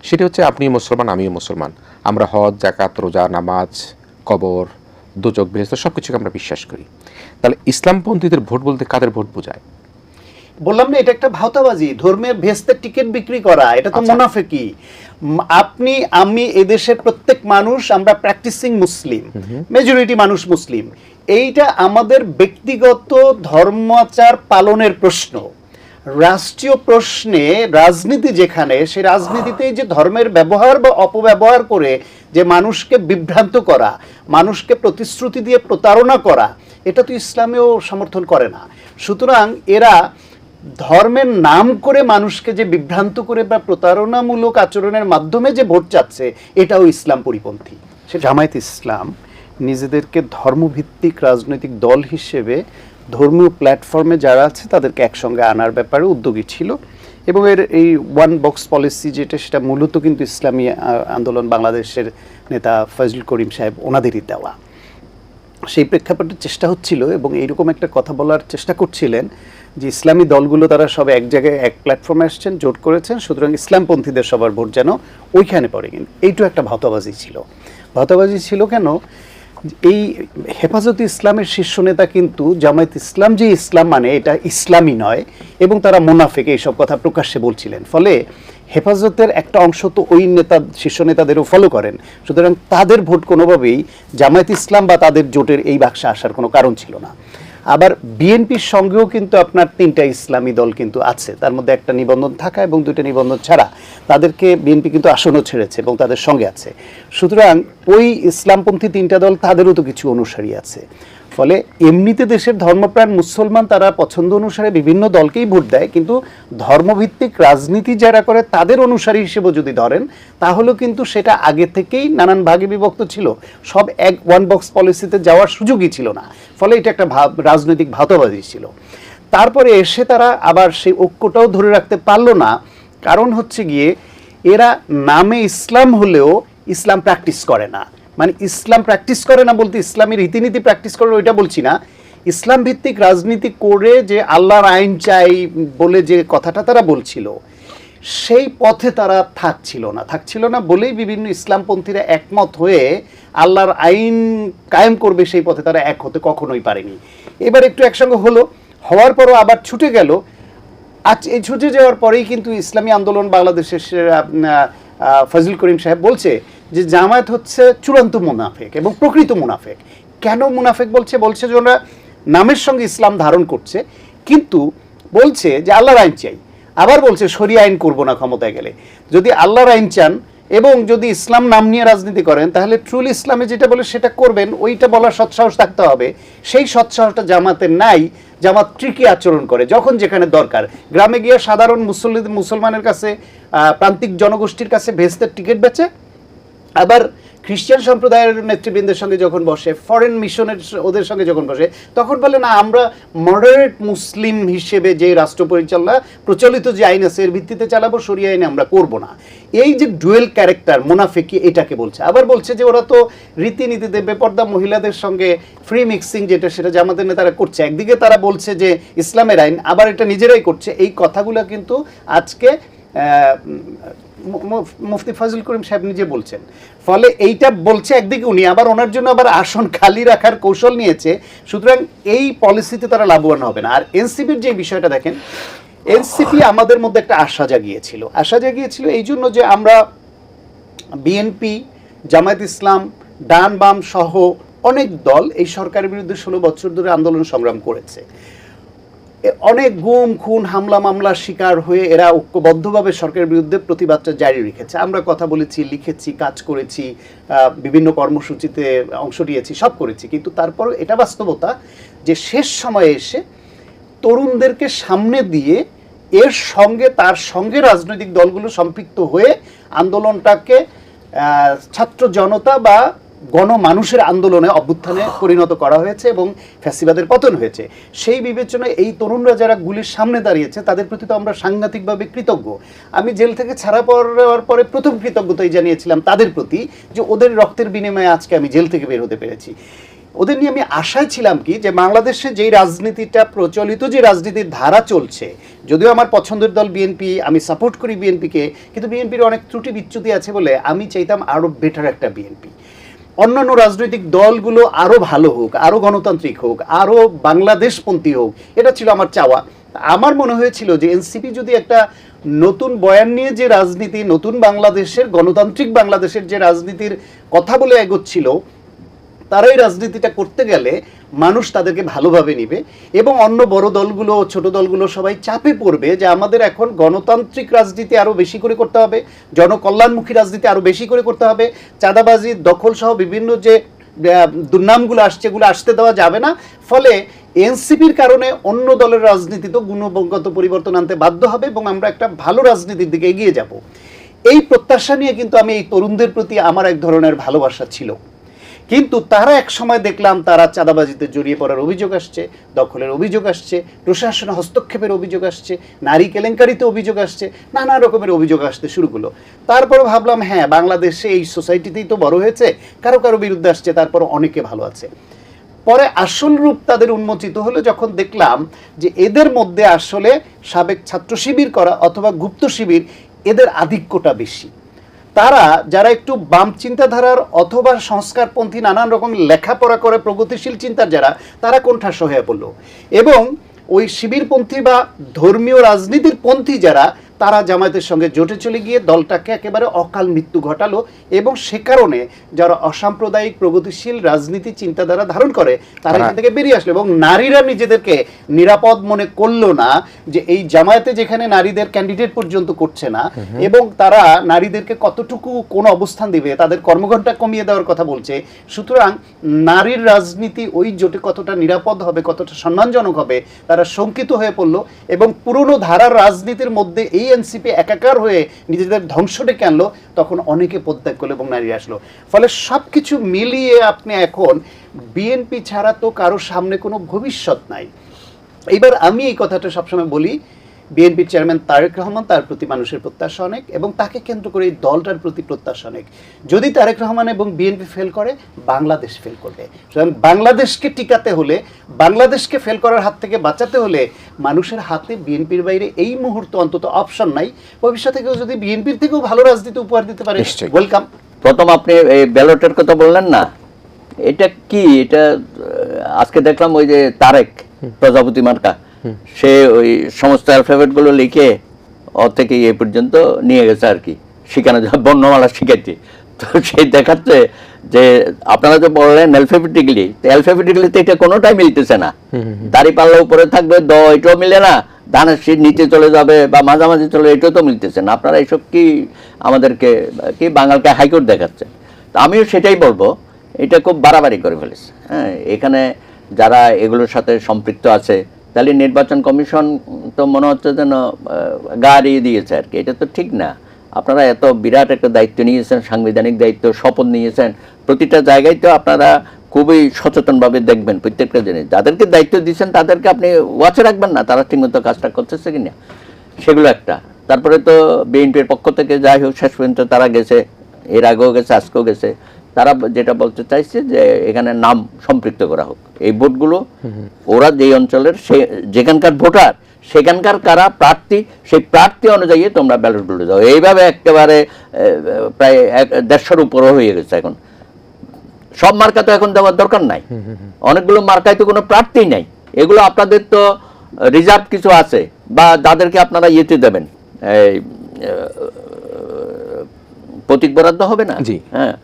সেটি হচ্ছে আপনি মুসলমান, আমিও মুসলমান, আমরা হজ, যাকাত, রোজা, নামাজ, কবর, দোজক, বেহেশত সব কিছুকে আমরা বিশ্বাস করি। তাহলে ইসলামপন্থীদের ভোট বলতে কাদের ভোট বোঝায়? বললাম না, এটা একটা ভাওতাবাজি, ধর্মের ভেস্তের টিকিট বিক্রি করা, এটা তো মুনাফিকি। আপনি আমি এদেশের প্রত্যেক মানুষ আমরা প্র্যাকটিসিং মুসলিম, মেজরিটি মানুষ মুসলিম। এইটা আমাদের ব্যক্তিগত ধর্মাচার পালনের প্রশ্ন। রাষ্ট্রীয় প্রশ্নে রাজনীতি যেখানে, সেই রাজনীতিতে যে ধর্মের ব্যবহার বা অপব্যবহার করে যে মানুষকে বিভ্রান্ত করা, মানুষকে প্রতিশ্রুতি দিয়ে প্রতারণা করা, এটা তো ইসলামেও সমর্থন করে না। সুতরাং এরা ধর্মের নাম করে মানুষকে যে বিভ্রান্ত করে বা প্রতারণামূলক আচরণের মাধ্যমে যে ভোট চাচ্ছে, এটাও ইসলাম পরিপন্থী। সে জামায়াত ইসলাম নিজেদেরকে ধর্মভিত্তিক রাজনৈতিক দল হিসেবে ধর্মীয় প্ল্যাটফর্মে যারা আছে তাদেরকে একসঙ্গে আনার ব্যাপারে উদ্যোগী ছিল, এবং এর এই ওয়ান বক্স পলিসি যেটা, সেটা মূলত কিন্তু ইসলামী আন্দোলন বাংলাদেশের নেতা ফজলুল করিম সাহেব ওনাদেরই দেওয়া। সেই প্রেক্ষাপটে চেষ্টা হচ্ছিল এবং এইরকম একটা কথা বলার চেষ্টা করছিলেন যে ইসলামী দলগুলো তারা সব এক জায়গায় এক প্ল্যাটফর্মে আসছেন, জোট করেছেন, সুতরাং ইসলামপন্থীদের সবার ভোট যেন ওইখানে পড়ে। কিন্তু এইটু একটা ভাওতাবাজি ছিল। ভাওতাবাজি ছিল কেন? এই হেফাজতে ইসলামের শীর্ষ নেতা কিন্তু জামায়াত ইসলাম যে ইসলাম মানে এটা ইসলামই নয়, এবং তারা মুনাফিক এইসব কথা প্রকাশ্যে বলছিলেন। ফলে হেফাজতের একটা অংশ তো ওই নেতা, শীর্ষ নেতাদেরও ফলো করেন, সুতরাং তাদের ভোট কোনোভাবেই জামায়াত ইসলাম বা তাদের জোটের এই বাক্সে আসার কোনো কারণ ছিল না। আবার বিএনপির সঙ্গেও কিন্তু আপনার 3টা ইসলামী দল কিন্তু আছে, তার মধ্যে একটা নিবন্ধন থাকা এবং 2টা নিবন্ধন ছাড়া, তাদেরকে বিএনপি কিন্তু আসনও ছেড়েছে এবং তাদের সঙ্গে আছে। সুতরাং ওই ইসলামপন্থী 3টা দল তাদেরও তো কিছু অনুসারী আছে। ফলে এমনিতে দেশের ধর্মপ্রাণ মুসলমান তারা পছন্দ অনুসারে বিভিন্ন দলকেই ভোট দেয়, কিন্তু ধর্মভিত্তিক রাজনীতি যারা করে তাদের অনুসারী হিসেবে যদি ধরেন, তাহলেও কিন্তু সেটা আগে থেকেই নানান ভাগে বিভক্ত ছিল, সব এক ওয়ান বক্স পলিসিতে যাওয়ার সুযোগই ছিল না। ফলে এটা একটা রাজনৈতিক ভাওতাবাজি ছিল। তারপরে এসে তারা আবার সেই ঐক্যটাও ধরে রাখতে পারলো না, কারণ হচ্ছে গিয়ে এরা নামে ইসলাম হলেও ইসলাম প্র্যাকটিস করে না। মানে ইসলাম প্র্যাকটিস করে না বলতে ইসলামী রীতিনীতি প্র্যাকটিস করে ওইটা বলছি না, ইসলাম ভিত্তিক রাজনীতি করে যে আল্লাহর আইন চাই বলে যে কথাটা তারা বলছিল, সেই পথে তারা থাকছিল না বলেই বিভিন্ন ইসলামপন্থীরা একমত হয়ে আল্লাহর আইন কায়েম করবে সেই পথে তারা এক হতে কখনোই পারেনি। এবার একটু একসঙ্গে হওয়ার পরও আবার ছুটে গেল। আজ এই ছুটে যাওয়ার পরেই কিন্তু ইসলামী আন্দোলন বাংলাদেশের ফজলুল করিম সাহেব বলছে যে জামায়াত হচ্ছে চূড়ান্ত মুনাফিক এবং প্রকৃত মুনাফিক। কেন মুনাফিক বলছে যে ওরা নামের সঙ্গে ইসলাম ধারণ করছে, কিন্তু বলছে যে আল্লাহর আইন চাই, আবার বলছে শরিয়া আইন করবো না ক্ষমতায় গেলে। যদি আল্লাহর আইন চান এবং যদি ইসলাম নাম নিয়ে রাজনীতি করেন, তাহলে ট্রুলি ইসলামে যেটা বলে সেটা করবেন, ওইটা বলার সৎসাহস থাকতে হবে। সেই সৎসাহসটা জামাতের নাই। জামাত ট্রিকি আচরণ করে যখন যেখানে দরকার। গ্রামে গিয়ে সাধারণ মুসলমানের কাছে, প্রান্তিক জনগোষ্ঠীর কাছে ভেস্তের টিকিট বেচে, আবার খ্রিস্টান সম্প্রদায়ের নেতৃবৃন্দের সঙ্গে যখন বসে, ফরেন মিশনের ওদের সঙ্গে যখন বসে, তখন বলে না আমরা মডারেট মুসলিম হিসেবে যে রাষ্ট্র পরিচালনা প্রচলিত যে আইন আছে এর ভিত্তিতে চালাবো, শরিয়া আইনে আমরা করব না। এই যে ডুয়েল ক্যারেক্টার মুনাফিকি, এটাকে বলছে। আবার বলছে যে ওরা তো রীতিনীতিতে বেপর্দা মহিলাদের সঙ্গে ফ্রি মিক্সিং যেটা, সেটা জামাতের নেতারা করছে। একদিকে তারা বলছে যে ইসলামের আইন, আবার এটা নিজেরাই করছে। এই কথাগুলো কিন্তু আজকে মুফতি ফজলুল করিম সাহেব নিজে বলছেন। ফলে এইটা বলছে একদিকে উনি, আবার ওনার জন্য আবার আসন খালি রাখার কৌশল নিয়েছে। সুতরাং এই পলিসিতে তারা লাভবান হবে না। আর এনসিপির যে বিষয়টা দেখেন, এনসিপি আমাদের মধ্যে একটা আশা জাগিয়েছিল এই জন্য যে আমরা বিএনপি, জামায়াত ইসলাম, ডান বাম সহ অনেক দল এই সরকারের বিরুদ্ধে 16 বছর ধরে আন্দোলন সংগ্রাম করেছে। অনেক গুম খুন হামলা মামলার শিকার হয়ে এরা ঐক্যবদ্ধভাবে সরকারের বিরুদ্ধে প্রতিবাদটা জারি রেখেছে। আমরা কথা বলেছি, লিখেছি, কাজ করেছি, বিভিন্ন কর্মসূচিতে অংশ নিয়েছি, সব করেছি। কিন্তু তারপরও এটা বাস্তবতা যে শেষ সময়ে এসে তরুণদেরকে সামনে দিয়ে তার সঙ্গে রাজনৈতিক দলগুলো সম্পৃক্ত হয়ে আন্দোলনটাকে ছাত্র জনতা বা গণমানুষের আন্দোলনে অভ্যুত্থানে পরিণত করা হয়েছে এবং ফ্যাসিবাদের পতন হয়েছে। সেই বিবেচনায় এই তরুণরা যারা গুলির সামনে দাঁড়িয়েছে তাদের প্রতি তো আমরা সাংঘাতিকভাবে কৃতজ্ঞ। আমি জেল থেকে ছাড়া পাওয়ার পরে প্রথম কৃতজ্ঞতাই জানিয়েছিলাম তাদের প্রতি, যে ওদের রক্তের বিনিময়ে আজকে আমি জেল থেকে বের হতে পেরেছি। ওদের নিয়ে আমি আশায় ছিলাম কি যে বাংলাদেশে যেই রাজনীতিটা প্রচলিত, যে রাজনীতির ধারা চলছে, যদিও আমার পছন্দের দল বিএনপি, আমি সাপোর্ট করি বিএনপিকে, কিন্তু বিএনপির অনেক ত্রুটি বিচ্যুতি আছে বলে আমি চাইতাম আরও বেটার একটা বিএনপি। অন্যান্য রাজনৈতিক দলগুলো আরও ভালো হোক, আরও গণতান্ত্রিক হোক, আরও বাংলাদেশপন্থী হোক, এটা ছিল আমার চাওয়া। আমার মনে হয়েছিল যে এনসিপি যদি একটা নতুন বয়ান নিয়ে যে রাজনীতি, নতুন বাংলাদেশের, গণতান্ত্রিক বাংলাদেশের যে রাজনীতির কথা বলে এগোচ্ছিল, তারা এই রাজনীতিটা করতে গেলে মানুষ তাদেরকে ভালোভাবে নিবে এবং অন্য বড় দলগুলো, ছোট দলগুলো সবাই চাপে পড়বে যে আমাদের এখন গণতান্ত্রিক রাজনীতি আরও বেশি করে করতে হবে, জনকল্যাণমুখী রাজনীতি আরও বেশি করে করতে হবে, চাঁদাবাজি, দখল সহ বিভিন্ন যে দুর্নামগুলো আসছে এগুলো আসতে দেওয়া যাবে না। ফলে এনসিপির কারণে অন্য দলের রাজনীতি তো গুণগত পরিবর্তন আনতে বাধ্য হবে এবং আমরা একটা ভালো রাজনীতির দিকে এগিয়ে যাব। এই প্রত্যাশা নিয়ে কিন্তু আমি এই তরুণদের প্রতি আমার এক ধরনের ভালোবাসা ছিল। কিন্তু তারা এক সময় দেখলাম তারা চাঁদাবাজিতে জড়িয়ে পড়ার অভিযোগ আসছে, দখলের অভিযোগ আসছে, প্রশাসনে হস্তক্ষেপের অভিযোগ আসছে, নারী কেলেঙ্কারিতে অভিযোগ আসছে, নানা রকমের অভিযোগ আসতে শুরু করলো। তারপরে ভাবলাম হ্যাঁ, বাংলাদেশে এই সোসাইটিতেই তো বড় হয়েছে, কারো কারো বিরুদ্ধে আসছে, তারপর অনেকে ভালো আছে। পরে আসল রূপ তাদের উন্মোচিত হলো যখন দেখলাম যে এদের মধ্যে আসলে সাবেক ছাত্র শিবির করা অথবা গুপ্ত শিবির, এদের আধিক্যটা বেশি। তারা যারা একটু বাম চিন্তাধারার অথবা সংস্কারপন্থী নানান রকম লেখাপড়া করে প্রগতিশীল চিন্তার যারা, তারা কোণঠাসা হয়ে পড়ল এবং ওই শিবিরপন্থী বা ধর্মীয় রাজনীতির পন্থী যারা, তারা জামায়াতের সঙ্গে জোটে চলে গিয়ে দলটাকে একেবারে অকাল মৃত্যু ঘটালো এবং সে কারণে যারা অসাম্প্রদায়িক প্রগতিশীল রাজনীতি চিন্তাধারা ধারণ করে তারা এখান থেকে বেরিয়ে আসলো এবং নারীরা নিজেদেরকে নিরাপদ মনে করলো না যে এই জামায়াতে যেখানে নারীদের ক্যান্ডিডেট পর্যন্ত করছে না এবং তারা নারীদেরকে কতটুকু কোন অবস্থান দিবে, তাদের কর্মঘণ্টা কমিয়ে দেওয়ার কথা বলছে, সুতরাং নারীর রাজনীতি ওই জোটে কতটা নিরাপদ হবে, কতটা সম্মানজনক হবে, তারা শঙ্কিত হয়ে পড়লো এবং পুরনো ধারার রাজনীতির মধ্যে এই এনসিপি একাকার হয়ে নিজেদের ধ্বংস ডেকে আনলো। তখন অনেকে পদত্যাগ করলো এবং নারী আসলো। ফলে সবকিছু মিলিয়ে আপনি এখন বিএনপি ছাড়া তো কারো সামনে কোনো ভবিষ্যৎ নাই। এইবার আমি এই কথাটা সবসময় বলি, বিএনপির চেয়ারম্যান তারেক রহমান, তার প্রতি মানুষের প্রত্যাশা অনেক এবং তাকে কেন্দ্র করে এই দলটার প্রতি প্রত্যাশা অনেক। যদি তারেক রহমান এবং বিএনপি ফেল করে, বাংলাদেশ ফেল করবে। সুতরাং বাংলাদেশকে টিকাতে হলে, বাংলাদেশকে ফেল করার হাত থেকে বাঁচাতে হলে মানুষের হাতে বিএনপির বাইরে এই মুহূর্তে অন্তত অপশন নাই। ভবিষ্যতে কেউ যদি বিএনপির থেকেও ভালো রাজনীতি উপহার দিতে পারে, ওয়েলকাম। প্রথম আপনি এই ব্যালটের কথা বললেন না, এটা কি? এটা আজকে দেখলাম ওই যে তারেক প্রজাপতি মার্কা, সে ওই সমস্ত অ্যালফাবেট গুলো লিখে অ থেকে এ পর্যন্ত নিয়ে গেছে আর কি, শিখানো যায় বর্ণমালা শিখাইতে। তো সেই দেখাচ্ছে যে আপনারা যে বললেন অ্যালফাবেটিক্যালি তো এটা কোনোটাই মিলতেছে না। দাড়ি পাল্লা উপরে থাকবে, এটাও মিলে না, ধানের শীত নিচে চলে যাবে বা মাঝামাঝি চলে, এটাও তো মিলতেছে না। আপনারা এইসব কি আমাদেরকে কি বাঙালকে হাইকোর্ট দেখাচ্ছে? তো আমিও সেটাই বলবো, এটা খুব বাড়াবাড়ি করে ফেলেছে। হ্যাঁ, এখানে যারা এগুলোর সাথে সম্পৃক্ত আছে, তাহলে নির্বাচন কমিশন তো মনে হচ্ছে যেন গা এড়িয়ে দিয়েছে আর কি। এটা তো ঠিক না। আপনারা এত বিরাট একটা দায়িত্ব নিয়েছেন, সাংবিধানিক দায়িত্ব, শপথ নিয়েছেন, প্রতিটা জায়গায় তো আপনারা খুবই সচেতনভাবে দেখবেন প্রত্যেকটা জিনিস। যাদেরকে দায়িত্ব দিচ্ছেন তাদেরকে আপনি ওয়াচে রাখবেন না তারা ঠিকমতো কাজটা করতেছে কিনা, সেগুলো একটা। তারপরে তো বিএনপির পক্ষ থেকে যাই হোক শেষ পর্যন্ত তারা গেছে, এর আগেও গেছে, আজকেও গেছে, তারা যেটা বলতে চাইছে যে এখানে নাম সম্পৃক্ত করা হোক। এই ভোটগুলো ওরা যেই অঞ্চলের যেখানকার ভোটার, সেখানকার কারা প্রার্থী, সেই প্রার্থী অনুযায়ী তোমরা ব্যালটগুলো দাও। এইভাবে একেবারে প্রায় 150-র উপরও হয়ে গেছে। এখন সব মার্কা তো এখন দেওয়ার দরকার নাই, অনেকগুলো মার্কায় তো কোনো প্রার্থী নাই। এগুলো আপনাদের তো রিজার্ভ কিছু আছে বা যাদেরকে আপনারা ইয়েতে দেবেন, প্রতীক বরাদ্দ হবে না? হ্যাঁ,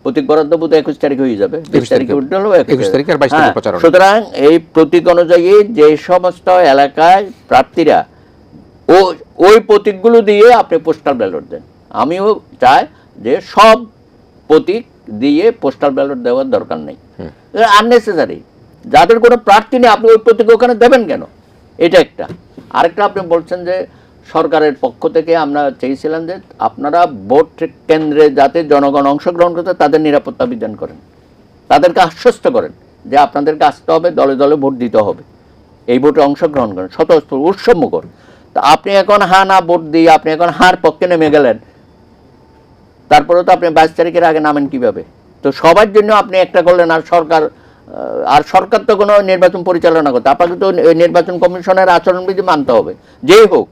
প্রতীক বরাদ্দ বোধ 21 তারিখে হয়ে যাবে, 20 তারিখে উঠতে হলো 21 তারিখে আর 22 তারিখে প্রচারণা। সুতরাং এই প্রতীক অনুযায়ী যে সমস্ত এলাকায় প্রার্থীরা ওই প্রতীকগুলো দিয়ে আপনি পোস্টাল ব্যালট দেন। আমিও চাই যে সব প্রতীক দিয়ে পোস্টাল ব্যালট দেওয়ার দরকার নেই, আননেসেসারি। যাদের কোনো প্রার্থী নেই আপনি ওই প্রতীক ওখানে দেবেন কেন? এটা একটা। আরেকটা, আপনি বলছেন যে সরকারের পক্ষ থেকে আমরা চেয়েছিলাম যে আপনারা ভোট কেন্দ্রে যাতে জনগণ অংশগ্রহণ করতে তাদের নিরাপত্তা বিধান করেন, তাদেরকে আশ্বস্ত করেন যে আপনাদেরকে আসতে হবে, দলে দলে ভোট দিতে হবে, এই ভোটে অংশগ্রহণ করেন, স্বতঃস্ফূর্ত উৎসবমুখর। তো আপনি এখন হা না ভোট দিয়ে আপনি এখন হার পক্ষে নেমে গেলেন, তারপরে তো আপনি 22 তারিখের আগে নামেন কিভাবে? তো সবার জন্য আপনি একটা করলেন আর সরকার আর সরকার তো কোনো নির্বাচন পরিচালনা করতে, আপনাকে তো নির্বাচন কমিশনের আচরণবিধি মানতে হবে যেই হোক।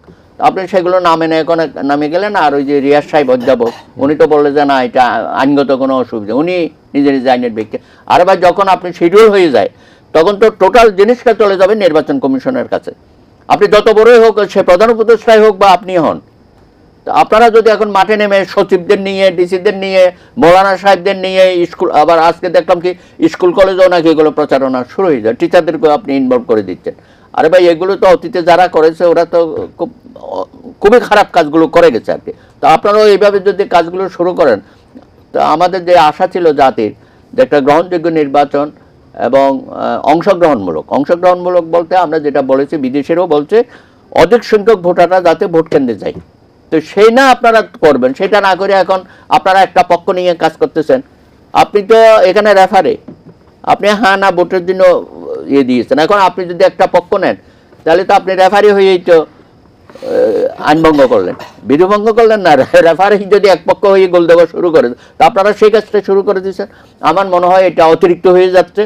আপনি সেগুলো না মেনে এখন নামে গেলেন। আর ওই যে রিয়াজ সাহেব অধ্যাপক, উনি তো বললেন যে না এটা আইনগত কোনো অসুবিধা, উনি নিজে নিজে আইনের ব্যক্তি। আর ভাই যখন আপনি শিডিউল হয়ে যায় তখন তো টোটাল জিনিসটা চলে যাবে নির্বাচন কমিশনের কাছে। আপনি যত বড়ই হোক, সে প্রধান উপদেষ্টাই হোক বা আপনি হন, তো আপনারা যদি এখন মাঠে নেমে সচিবদের নিয়ে, ডিসিদের নিয়ে, মৌলানা সাহেবদের নিয়ে, স্কুল, আবার আজকে দেখলাম কি স্কুল কলেজেও নাকি এগুলো প্রচারণা শুরু হয়ে যায়, টিচারদেরকেও আপনি ইনভলভ করে দিচ্ছেন। আরে ভাই এগুলো তো অতীতে যারা করেছে ওরা তো খুবই খারাপ কাজগুলো করে গেছে আর কি। তো আপনারাও এইভাবে যদি কাজগুলো শুরু করেন, তো আমাদের যে আশা ছিল জাতির যে একটা গ্রহণযোগ্য নির্বাচন এবং অংশগ্রহণমূলক বলতে আমরা যেটা বলেছি, বিদেশেরও বলছে অধিক সংখ্যক ভোটাররা যাতে ভোট কেন্দ্রে যায়, তো সেই না আপনারা করবেন, সেটা না করে এখন আপনারা একটা পক্ষ নিয়ে কাজ করতেছেন। আপনি তো এখানে রেফারে, আপনি হ্যাঁ না ভোটের জন্য দিয়েছেন। এখন আপনি যদি একটা পক্ষ নেন তাহলে তো আপনি রেফারি হয়েই তো আইন ভঙ্গ করলেন, বিধি ভঙ্গ করলেন না। রেফারি যদি এক পক্ষ হয়ে গোল দেওয়া শুরু করে, তো আপনারা সেই কাজটা শুরু করে দিয়েছেন। আমার মনে হয় এটা অতিরিক্ত হয়ে যাচ্ছে।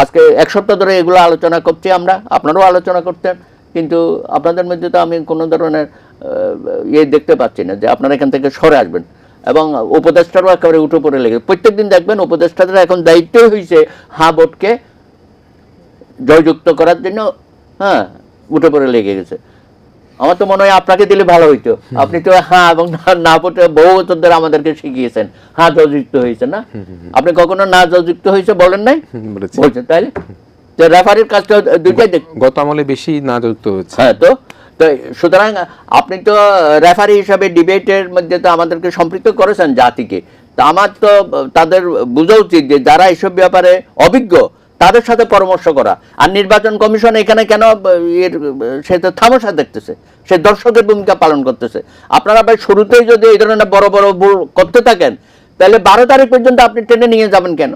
আজকে এক সপ্তাহ ধরে এগুলো আলোচনা করছি আমরা, আপনারাও আলোচনা করতেন, কিন্তু আপনাদের মধ্যে তো আমি কোনো ধরনের দেখতে পাচ্ছি না যে আপনারা এখান থেকে সরে আসবেন। এবং উপদেষ্টারও একেবারে উঠে পড়ে লেগে, প্রত্যেকদিন দেখবেন উপদেষ্টাদের এখন দায়িত্বই হয়েছে হ্যাঁ ভোটকে জয়যুক্ত করার জন্য, হ্যাঁ উঠে পড়ে লেগে গেছে। আমার তো মনে হয় আপনাকে দিলে ভালো হইতো, আপনি তো হ্যাঁ এবং না ভোটে বহু বছর ধরে আমাদেরকে শিখিয়েছেন হ্যাঁ জয়যুক্ত হয়েছে না, আপনি কখনো না জয়যুক্ত হয়েছে বলেন নাই, বলছেন তাইলে রেফারির কাজটা দুইটাই গত আমলে বেশি না যুক্ত হচ্ছে। হ্যাঁ, তো সুতরাং আপনি তো রেফারি হিসাবে ডিবেটের মধ্যে তো আমাদেরকে সম্পৃক্ত করেছেন জাতিকে। তা আমার তো তাদের বোঝা উচিত যে যারা এইসব ব্যাপারে অভিজ্ঞ তাদের সাথে পরামর্শ করা। আর নির্বাচন কমিশন এখানে কেন সে তো থামসা দেখতেছে, সে দর্শকের ভূমিকা পালন করতেছে। আপনারা ভাই শুরুতেই যদি এই ধরনের বড় বড় ভুল করতে থাকেন তাহলে 12 তারিখ পর্যন্ত আপনি টেনে নিয়ে যাবেন কেন?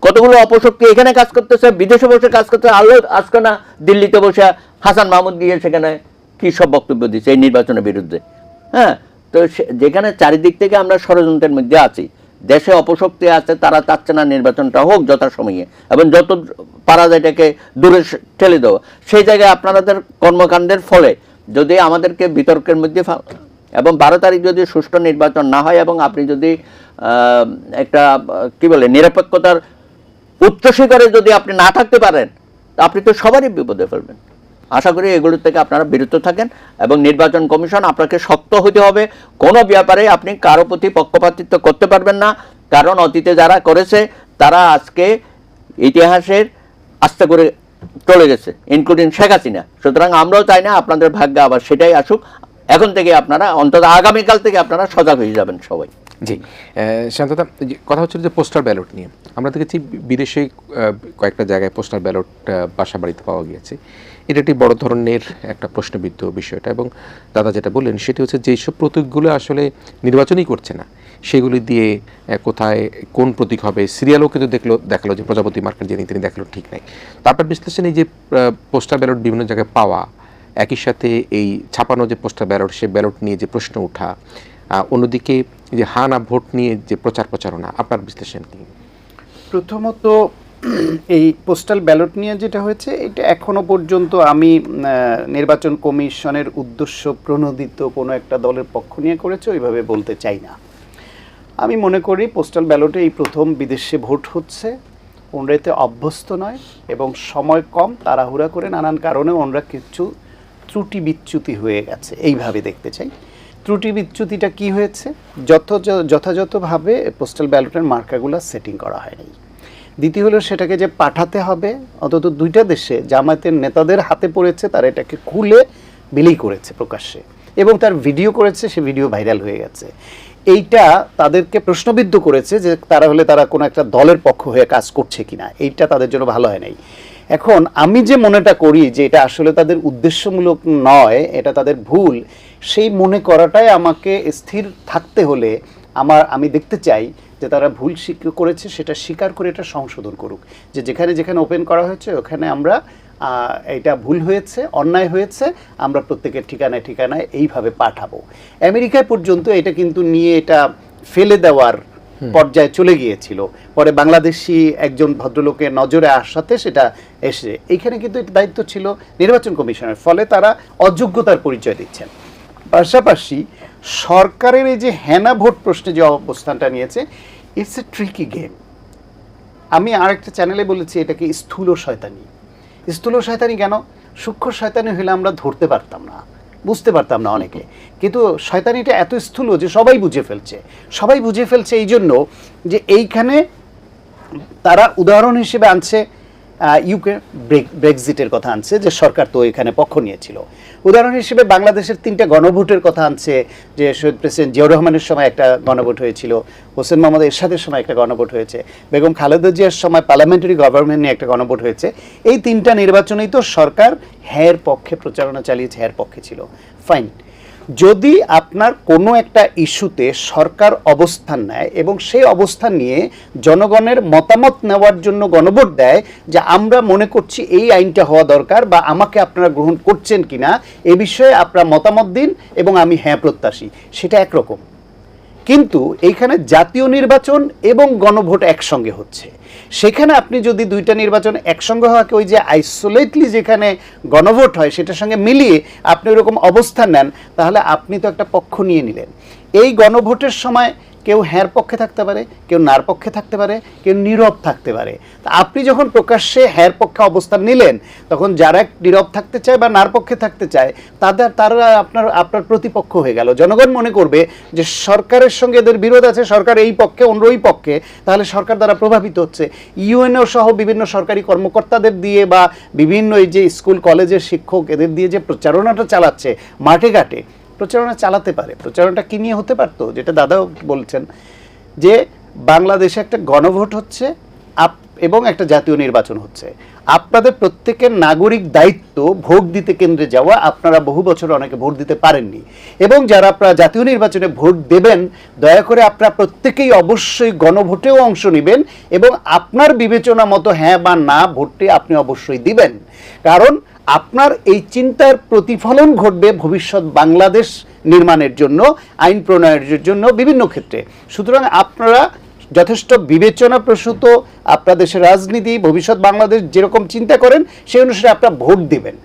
কতগুলো অপশক্তি এখানে কাজ করতেছে, বিদেশে বসে কাজ করতেছে। আজকে না দিল্লিতে বসে হাসান মাহমুদ গিয়ে সেখানে কি সব বক্তব্য দিচ্ছে এই নির্বাচনের বিরুদ্ধে। হ্যাঁ, তো যেখানে চারিদিক থেকে আমরা ষড়যন্ত্রের মধ্যে আছি, দেশে অপশক্তি আছে, তারা চাচ্ছে না নির্বাচনটা হোক যথাসময়ে এবং যত পারা যায় এটাকে দূরে ঠেলে দেওয়া। সেই জায়গায় আপনাদের কর্মকাণ্ডের ফলে যদি আমাদেরকে বিতর্কের মধ্যে এবং 12 তারিখ যদি সুষ্ঠু নির্বাচন না হয় এবং আপনি যদি একটা কি বলে নিরপেক্ষতার উচ্চ শিখরে যদি আপনি না থাকতে পারেন, আপনি তো সবারই বিপদে ফেলবেন। আশা করি এগুলো থেকে আপনারা বিরত থাকেন এবং নির্বাচন কমিশন আপনাকে শক্ত হতে হবে। কোনো ব্যাপারে আপনি কারো প্রতি পক্ষপাতিত্ব করতে পারবেন না, কারণ অতীতে যারা করেছে তারা আজকে ইতিহাসের আস্থা করে চলে গেছে, ইনক্লুডিং শেখ হাসিনা। সুতরাং আমরাও চাই না আপনাদের ভাগ্যে আবার সেটাই আসুক। এখন থেকে আপনারা অন্তত আগামীকাল থেকে আপনারা সজাগ হয়ে যাবেন সবাই। জি, শান্তদা, কথা হচ্ছে যে পোস্টাল ব্যালট নিয়ে আমরা দেখেছি বিদেশে কয়েকটা জায়গায় পোস্টাল ব্যালট বাসা বাড়িতে পাওয়া গিয়েছে। এটা একটি বড় ধরনের একটা প্রশ্নবিদ্ধ বিষয়টা, এবং দাদা যেটা বললেন সেটি হচ্ছে যেসব প্রতীকগুলো আসলে নির্বাচনই করছে না সেগুলি দিয়ে কোথায় কোন প্রতীক হবে সিরিয়ালও কিন্তু দেখালো যে প্রজাপতি মার্কেট যিনি তিনি দেখালো ঠিক নাই। তারপর বিশ্লেষণে যে পোস্টাল ব্যালট বিভিন্ন জায়গায় পাওয়া, একই সাথে এই ছাপানো যে পোস্টাল ব্যালট সে ব্যালট নিয়ে যে প্রশ্ন ওঠা, অন্যদিকে যে হ্যাঁ না ভোট নিয়ে যে প্রচারণা, আপনার বিশ্লেষণ কি? প্রথমত এই পোস্টাল ব্যালট নিয়ে যেটা হয়েছে, এটা এখনো পর্যন্ত আমি নির্বাচন কমিশনের উদ্দেশ্য প্রণোদিত কোনো একটা দলের পক্ষ নিয়ে করেছে ওইভাবে বলতে চাই না। আমি মনে করি পোস্টাল ব্যালটে এই প্রথম বিদেশে ভোট হচ্ছে, ওনরা এতে অভ্যস্ত নয় এবং সময় কম, তাড়াহুড়া করে নানান কারণে ওনরা কিছু ত্রুটি বিচ্যুতি হয়ে গেছে, এইভাবে দেখতে চাই। ত্রুটি বিচ্যুতিটা কি হয়েছে? যথাযথভাবে পোস্টাল ব্যালটের মার্কাগুলো সেটিং করা হয়নি। দ্বিতীয় হলো সেটাকে যে পাঠাতে হবে, অন্তত 2টা দেশে জামায়াতের নেতাদের হাতে পড়েছে, তারা এটাকে খুলে বিলি করেছে প্রকাশ্যে এবং তার ভিডিও করেছে, সে ভিডিও ভাইরাল হয়ে গেছে। এইটা তাদেরকে প্রশ্নবিদ্ধ করেছে যে তারা কোনো একটা দলের পক্ষ হয়ে কাজ করছে কিনা, এইটা তাদের জন্য ভালো হয় নাই। এখন আমি যে মনেটা করি যে এটা আসলে তাদের উদ্দেশ্যমূলক নয়, এটা তাদের ভুল, সেই মনে করাটাই আমাকে স্থির থাকতে হলে আমি দেখতে চাই যে তারা ভুল করেছে, সেটা স্বীকার করে এটা সংশোধন করুক, যে যেখানে যেখানে ওপেন করা হয়েছে ওখানে আমরা এটা ভুল হয়েছে, অন্যায় হয়েছে, আমরা প্রত্যেকের ঠিকানায় ঠিকানায় এইভাবে পাঠাবো। আমেরিকায় পর্যন্ত এটা কিন্তু নিয়ে এটা ফেলে দেওয়ার পর্যায়ে চলে গিয়েছিল, পরে বাংলাদেশি একজন ভদ্রলোকের নজরে আসাতে সেটা এসে এইখানে কিন্তু এটা দায়িত্ব ছিল নির্বাচন কমিশনের, ফলে তারা অযোগ্যতার পরিচয় দিচ্ছেন। পাশাপাশি সরকারের এই যে হেনা ভোট প্রশ্নে যে অবস্থানটা নিয়েছে, ইটস এ ট্রিকি গেম। আমি আরেকটা চ্যানেলে বলেছি এটাকে স্থূল শয়তানি। স্থূল শয়তানি কেন? সূক্ষ্ম শয়তানি হলে আমরা ধরতে পারতাম না, বুঝতে পারতাম না অনেকে, কিন্তু শয়তানিটা এত স্থূল যে সবাই বুঝে ফেলছে। সবাই বুঝে ফেলছে এই জন্য যে এইখানে তারা উদাহরণ হিসেবে আনছে ইউকে ব্রেক্সিটের কথা আনছে, যে সরকার তো এখানে পক্ষ নিয়েছিল। উদাহরণ হিসেবে বাংলাদেশের 3টা গণভোটের কথা আনছে, যে শহীদ প্রেসিডেন্ট জিয়াউর রহমানের সময় একটা গণভোট হয়েছিল, হোসেন মোহাম্মদ এরশাদের সময় একটা গণভোট হয়েছে, বেগম খালেদা জিয়ার সময় পার্লামেন্টারি গভর্নমেন্ট নিয়ে একটা গণভোট হয়েছে। এই 3টা নির্বাচনেই তো সরকার হ্যার পক্ষে প্রচারণা চালিয়েছে, হ্যার পক্ষে ছিল। ফাইন, যদি আপনার কোনো একটা ইস্যুতে সরকার অবস্থান নেয় এবং সেই অবস্থান নিয়ে জনগণের মতামত নেওয়ার জন্য গণভোট দেয় যে আমরা মনে করছি এই আইনটা হওয়া দরকার, বা আমাকে আপনারা গ্রহণ করছেন কিনা এ বিষয়ে আপনারা মতামত দিন এবং আমি হ্যাঁ প্রত্যাশী, সেটা একরকম। কিন্তু এইখানে জাতীয় নির্বাচন এবং গণভোট একসঙ্গে হচ্ছে। সেখানে আপনি যদি 2টা নির্বাচন একসঙ্গে হওয়াকে ওই যে আইসোলেটলি যেখানে গণভোট হয় সেটার সঙ্গে মিলিয়ে আপনি ওরকম অবস্থান নেন, তাহলে আপনি তো একটা পক্ষ নিয়ে নিলেন। এই গণভোটের সময় কেউ হ্যাঁর পক্ষে থাকতে পারে, কেউ নার পক্ষে থাকতে পারে, কেউ নীরব থাকতে পারে। তা আপনি যখন প্রকাশ্যে হ্যাঁর পক্ষে অবস্থান নিলেন, তখন যারা নীরব থাকতে চায় বা নার পক্ষে থাকতে চায় তারা আপনার প্রতিপক্ষ হয়ে গেল। জনগণ মনে করবে যে সরকারের সঙ্গে এদের বিরোধ আছে, সরকার এই পক্ষে, অন্য ওই পক্ষে, তাহলে সরকার দ্বারা প্রভাবিত হচ্ছে। ইউএনও সহ বিভিন্ন সরকারি কর্মকর্তাদের দিয়ে বা বিভিন্ন এই যে স্কুল কলেজের শিক্ষক এদের দিয়ে যে প্রচারণাটা চালাচ্ছে মাঠে ঘাটে, প্রচারণা চালাতে পারে। প্রচারণাটা কি নিয়ে হতে পারতো? যেটা দাদাও বলছেন যে বাংলাদেশে একটা গণভোট হচ্ছে এবং একটা জাতীয় নির্বাচন হচ্ছে, আপনাদের প্রত্যেকের নাগরিক দায়িত্ব ভোট দিতে কেন্দ্রে যাওয়া। আপনারা বহু বছর অনেকে ভোট দিতে পারেননি, এবং যারা আপনারা জাতীয় নির্বাচনে ভোট দেবেন, দয়া করে আপনারা প্রত্যেকেই অবশ্যই গণভোটেও অংশ নেবেন এবং আপনার বিবেচনা মতো হ্যাঁ বা না ভোটটি আপনি অবশ্যই দিবেন। কারণ আপনার এই চিন্তার প্রতিফলন ঘটবে ভবিষ্যৎ বাংলাদেশ নির্মাণের জন্য, আইন প্রণয়নের জন্য বিভিন্ন ক্ষেত্রে। সুতরাং আপনারা যথেষ্ট বিবেচনা প্রসূত আপনার দেশের রাজনীতি, ভবিষ্যৎ বাংলাদেশ যেরকম চিন্তা করেন সেই অনুসারে আপনারা ভোট দিবেন।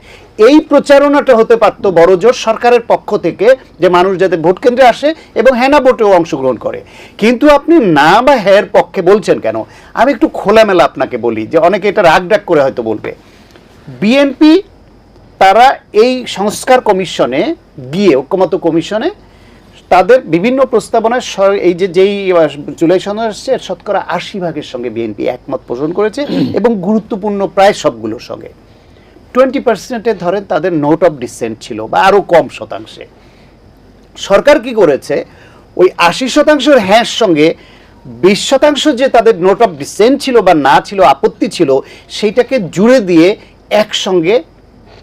এই প্রচারণাটা হতে পারতো বড়জোর সরকারের পক্ষ থেকে, যে মানুষ যাতে ভোট কেন্দ্রে আসে এবং হ্যাঁ না ভোটেও অংশগ্রহণ করে। কিন্তু আপনি না বা হ্যাঁর পক্ষে বলছেন কেন? আমি একটু খোলামেলা আপনাকে বলি, যে অনেকে এটা রাগ ডাক করে হয়তো বলবে। বিএনপি তারা এই সংস্কার কমিশনে গিয়ে, ঐক্যমত্য কমিশনে তাদের বিভিন্ন প্রস্তাবনায় এই যেই জুলাই সনদ আসছে এর শতকরা 80% সঙ্গে বিএনপি একমত পোষণ করেছে, এবং গুরুত্বপূর্ণ প্রায় সবগুলোর সঙ্গে। 20% ধরেন তাদের নোট অফ ডিসেন্ট ছিল, বা আরও কম শতাংশে। সরকার কি করেছে, ওই 80% হ্যাঁর সঙ্গে 20% যে তাদের নোট অফ ডিসেন্ট ছিল বা না ছিল, আপত্তি ছিল, সেইটাকে জুড়ে দিয়ে একসঙ্গে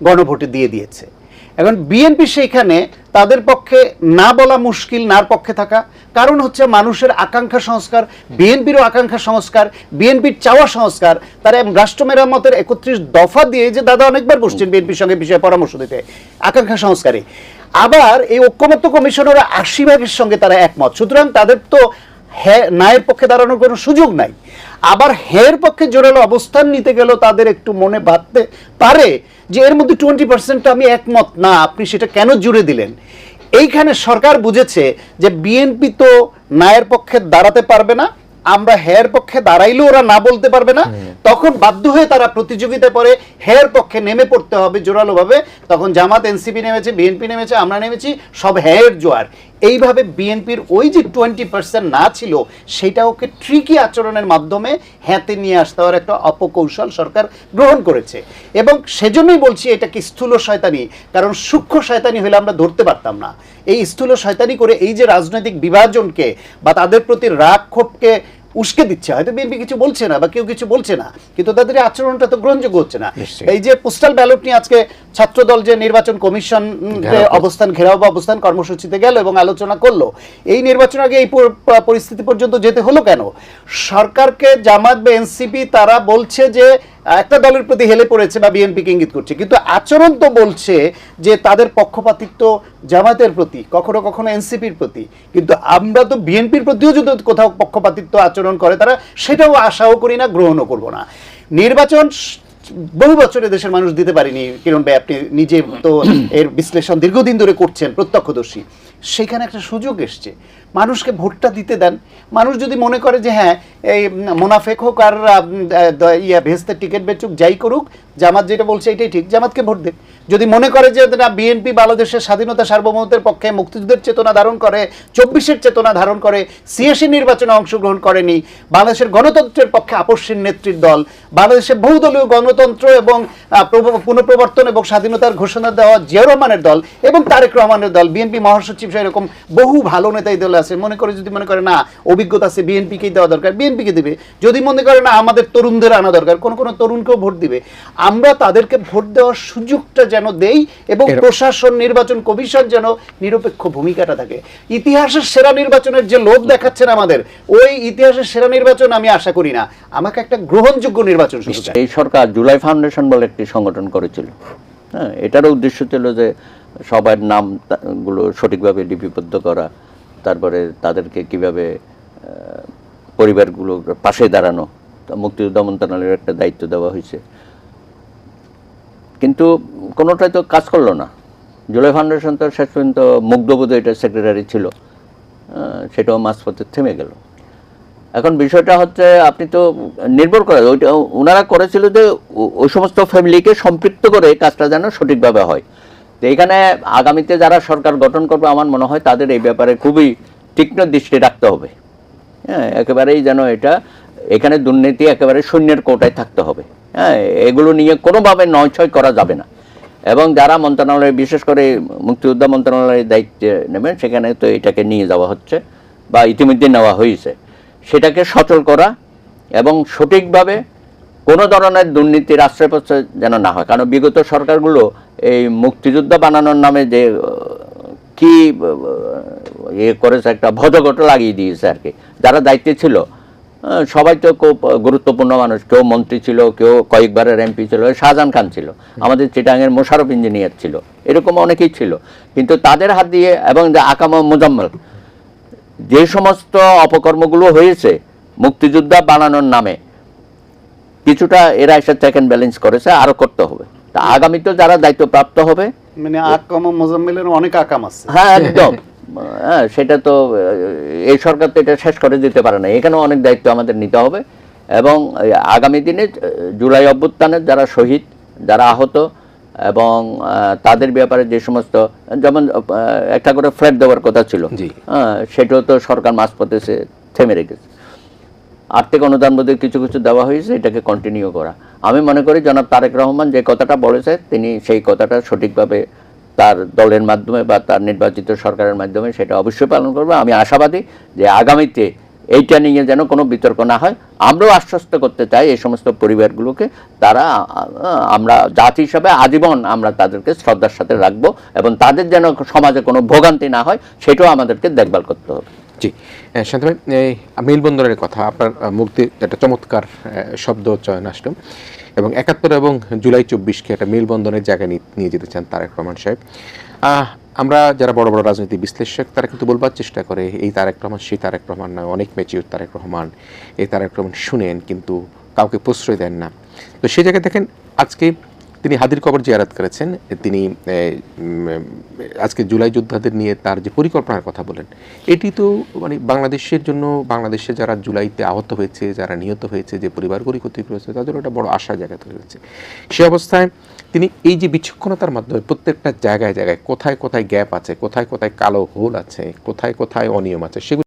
গণভোটে দিয়ে দিয়েছে। এখন বিএনপি সেইখানে তাদের পক্ষে না বলা মুশকিল, নার পক্ষে থাকা, কারণ হচ্ছে মানুষের আকাঙ্ক্ষা সংস্কার, বিএনপিরও আকাঙ্ক্ষা সংস্কার, বিএনপির চাওয়া সংস্কার। তারা রাষ্ট্র মেরামতের 31 দফা দিয়ে, যে দাদা অনেকবার বসছেন বিএনপির সঙ্গে বিষয়ে পরামর্শ দিতে আকাঙ্ক্ষা সংস্কারে, আবার এই ঐক্যমত্য কমিশনের 80% সঙ্গে তারা একমত। সুতরাং তাদের তো হ্যাঁ নায়ের পক্ষে দাঁড়ানোর কোনো সুযোগ নাই। আবার হ্যাঁর পক্ষে জোরালো অবস্থান নিতে গেলেও তাদের একটু মনে ভাবতে পারে যে এর মধ্যে 20% আমি একমত না, আপনি সেটা কেন জুড়ে দিলেন? এইখানে সরকার বুঝেছে যে বিএনপি তো নায়ের পক্ষে দাঁড়াতে পারবে না, আমরা হের পক্ষে দাঁড়াইলেও ওরা না বলতে পারবে না, তখন বাধ্য হয়ে তারা প্রতিযোগিতায় পরে হের পক্ষে নেমে পড়তে হবে জোরালোভাবে। তখন জামাত, এনসিপি নেমেছে, বিএনপি নেমেছে, আমরা নেমেছি, সব হের জোয়ার। এইভাবে বিএনপির ওই যে 20% না ছিল, সেটা ওকে ট্রিকি আচরণের মাধ্যমে হ্যাঁতে নিয়ে আসতে হওয়ার একটা অপকৌশল সরকার গ্রহণ করেছে। এবং সেজন্যই বলছি এটা কি স্থূল শয়তানি, কারণ সূক্ষ্ম শয়তানি হলে আমরা ধরতে পারতাম না। এই স্থূল শয়তানি করে এই যে রাজনৈতিক বিভাজনকে বা তাদের প্রতি রাগ ক্ষোভকে উস্কে দিচ্ছে, হয়তো বিএনপি কিছু বলছে না বা কেউ কিছু বলছে না, কিন্তু তাদের আচরণটা তো গ্রহণযোগ্য হচ্ছে না। এই যে পোস্টাল ব্যালট নিয়ে আজকে ছাত্রদল যে নির্বাচন কমিশন ঘেরাও বা অবস্থান কর্মসূচিতে গেল এবং আলোচনা করলো, এই নির্বাচন আগে এই পরিস্থিতি পর্যন্ত যেতে হলো কেন? সরকারকে জামাত বা এনসিপি তারা বলছে যে একটা দলের প্রতি হেলে পড়েছে বা বিএনপিকে ইঙ্গিত করছে, কিন্তু আচরণ তো বলছে যে তাদের পক্ষপাতিত্ব জামাতের প্রতি, কখনো কখনো এনসিপির প্রতি। কিন্তু আমরা তো বিএনপির প্রতিও যদি কোথাও পক্ষপাতিত্ব আচরণ করে তারা, সেটাও আশাও করি না, গ্রহণও করব না। নির্বাচন বহু বছরে দেশের মানুষ দিতে পারেনি কিরণ ভাই, আপনি নিজে তো এর বিশ্লেষণ দীর্ঘদিন ধরে করছেন, প্রত্যক্ষদর্শী। সেখানে একটা সুযোগ এসছে, মানুষকে ভোটটা দিতে দেন। মানুষ যদি মনে করে যে হ্যাঁ এই মোনাফেক হোক আর ভেস্তের টিকিট বেচুক, যাই করুক, জামাত যেটা বলছে এটাই ঠিক, জামাতকে ভোট দেন। যদি মনে করে যে না বিএনপি বাংলাদেশের স্বাধীনতা সার্বভৌমত্বের পক্ষে, মুক্তিযুদ্ধের চেতনা ধারণ করে, ২৪-এর চেতনা ধারণ করে, ৮৬ নির্বাচনে অংশগ্রহণ করেনি, বাংলাদেশের গণতন্ত্রের পক্ষে আপসীন নেত্রীর দল, বাংলাদেশের বহুদলীয় গণতন্ত্র এবং পুনঃপ্রবর্তন এবং স্বাধীনতার ঘোষণা দেওয়া জিয়াউর রহমানের দল এবং তারেক রহমানের দল, বিএনপি মহাসচিব এরকম বহু ভালো নেতাই দল আছে, মনে করে যদি মনে করে না অভিজ্ঞতা আছে বিএনপিকেই দেওয়া দরকার, বিএনপিকে দিবে। যদি মনে করে না আমাদের তরুণদের আনা দরকার, কোন কোন তরুণকেও ভোট দিবে। আমরা তাদেরকে ভোট দেওয়ার সুযোগটা যেন দেই এবং প্রশাসন, নির্বাচন কমিশন যেন নিরপেক্ষ ভূমিকাটা থাকে। ইতিহাসের সেরা নির্বাচনের যে লোভ দেখাচ্ছেন আমাদের, ওই ইতিহাসের সেরা নির্বাচন আমি আশা করি না। আমাকে একটা গ্রহণযোগ্য নির্বাচন শুরু চাই। এই সরকার জুলাই ফাউন্ডেশন বলে একটি সংগঠন করেছিল, হ্যাঁ, এটারও উদ্দেশ্য ছিল যে সবার নামগুলো সঠিকভাবে লিপিবদ্ধ করা, তারপরে তাদেরকে কিভাবে পরিবারগুলোর পাশে দাঁড়ানো, মুক্তিযোদ্ধা মন্ত্রণালয়ের একটা দায়িত্ব দেওয়া হয়েছে, কিন্তু কোনোটাই তো কাজ করলো না। জুলাই ফাউন্ডেশন তো শেষ পর্যন্ত মুগ্ধবোধ এটা সেক্রেটারি ছিল, সেটাও মাঝপথে থেমে গেল। এখন বিষয়টা হচ্ছে আপনি তো নির্ভর করে ওইটা ওনারা করেছিল যে ওই সমস্ত ফ্যামিলিকে সম্পৃক্ত করে কাজটা যেন সঠিকভাবে হয়। তো এখানে আগামীতে যারা সরকার গঠন করবে আমার মনে হয় তাদের এই ব্যাপারে খুবই তীক্ষ্ণ দৃষ্টি রাখতে হবে। হ্যাঁ, একেবারেই যেন এখানে দুর্নীতি একেবারে শূন্যের কোটায় থাকতে হবে। হ্যাঁ, এগুলো নিয়ে কোনোভাবে নয়ছয় করা যাবে না। এবং যারা মন্ত্রণালয়ে, বিশেষ করে মুক্তিযোদ্ধা মন্ত্রণালয়ের দায়িত্বে নেবেন, সেখানে তো এটাকে নিয়ে যাওয়া হচ্ছে বা ইতিমধ্যে নেওয়া হয়েছে, সেটাকে সচল করা এবং সঠিকভাবে কোনো ধরনের দুর্নীতির আশ্রয়পত্র যেন না হয়। কারণ বিগত সরকারগুলো এই মুক্তিযোদ্ধা বানানোর নামে যে কি করেছে, একটা ভজঘট লাগিয়ে দিয়েছে আর কি। যারা দায়িত্বে ছিল সবাই তো খুব গুরুত্বপূর্ণ মানুষ, কেউ মন্ত্রী ছিল, কেউ কয়েকবারের এমপি ছিল, শাহজাহান খান ছিল, আমাদের চিটাঙের মোশাররফ ইঞ্জিনিয়ার ছিল, এরকম অনেকেই ছিল। কিন্তু তাদের হাত দিয়ে এবং আকাম মোজাম্মেল যে সমস্ত অপকর্মগুলো হয়েছে মুক্তিযোদ্ধা বানানোর নামে, কিছুটা এরা এসে চেক অ্যান্ড ব্যালেন্স করেছে, আরো করতে হবে। তা আগামীতে যারা দায়িত্বপ্রাপ্ত হবে, মানে আকাম মোজাম্মেলের অনেক আকাম আছে। হ্যাঁ একদম, হ্যাঁ, সেটা তো এই সরকার তো এটা শেষ করে দিতে পারে না, এখানেও অনেক দায়িত্ব আমাদের নিতে হবে। এবং আগামী দিনে জুলাই অভ্যুত্থানের যারা শহীদ, যারা আহত, এবং তাদের ব্যাপারে যে সমস্ত, যেমন একটা করে ফ্ল্যাট দেওয়ার কথা ছিল, হ্যাঁ, সেটাও তো সরকার মাঝপথে থেমে রেখেছে। আর্থিক অনুদান বোধে কিছু কিছু দেওয়া হয়েছে, এটাকে কন্টিনিউ করা। আমি মনে করি জনাব তারেক রহমান যে কথাটা বলেছে, তিনি সেই কথাটা সঠিকভাবে তার দলের মাধ্যমে বা তার নির্বাচিত সরকারের মাধ্যমে সেটা অবশ্যই পালন করবে। আমি আশাবাদী যে আগামীতে এইটা নিয়ে যেন কোনো বিতর্ক না হয়। আমরাও আশ্বস্ত করতে চাই এই সমস্ত পরিবারগুলোকে, তারা আমরা জাতি হিসাবে আজীবন আমরা তাদেরকে শ্রদ্ধার সাথে রাখবো এবং তাদের যেন সমাজে কোনো ভোগান্তি না হয় সেটাও আমাদেরকে দেখভাল করতে হবে। জি, শান্ত ভাই, মেলবন্দরের কথা আপনার মুক্তি একটা চমৎকার শব্দ চয়ন আসলো, এবং ৭১ এবং জুলাই ২৪কে একটা মেলবন্ধনের জায়গায় নিয়ে যেতে চান তারেক রহমান সাহেব। আমরা যারা বড় বড় রাজনীতি বিশ্লেষক, তারা কিন্তু বলবার চেষ্টা করে এই তারেক রহমান সেই তারেক রহমান নয়, অনেক ম্যাচিউর তারেক রহমান, এই তারেক রহমান শুনেন কিন্তু কাউকে প্রশ্রয় দেন না। তো সেই জায়গায় দেখেন আজকে তিনি হাদির কবর জিয়ারত করেছেন, তিনি আজকে জুলাই যোদ্ধাদের নিয়ে তার যে পরিকল্পনার কথা বলেন, এটি তো মানে বাংলাদেশের জন্য, বাংলাদেশে যারা জুলাইতে আহত হয়েছে, যারা নিহত হয়েছে, যে পরিবারগুলি ক্ষতিগ্রস্ত হয়েছে, তাদের একটা বড় আশার জায়গা তৈরি হয়েছে। সে অবস্থায় তিনি এই যে বিচক্ষণতার মাধ্যমে প্রত্যেকটা জায়গায় জায়গায় কোথায় কোথায় গ্যাপ আছে, কোথায় কোথায় কালো হোল আছে, কোথায় কোথায় অনিয়ম আছে, সেগুলো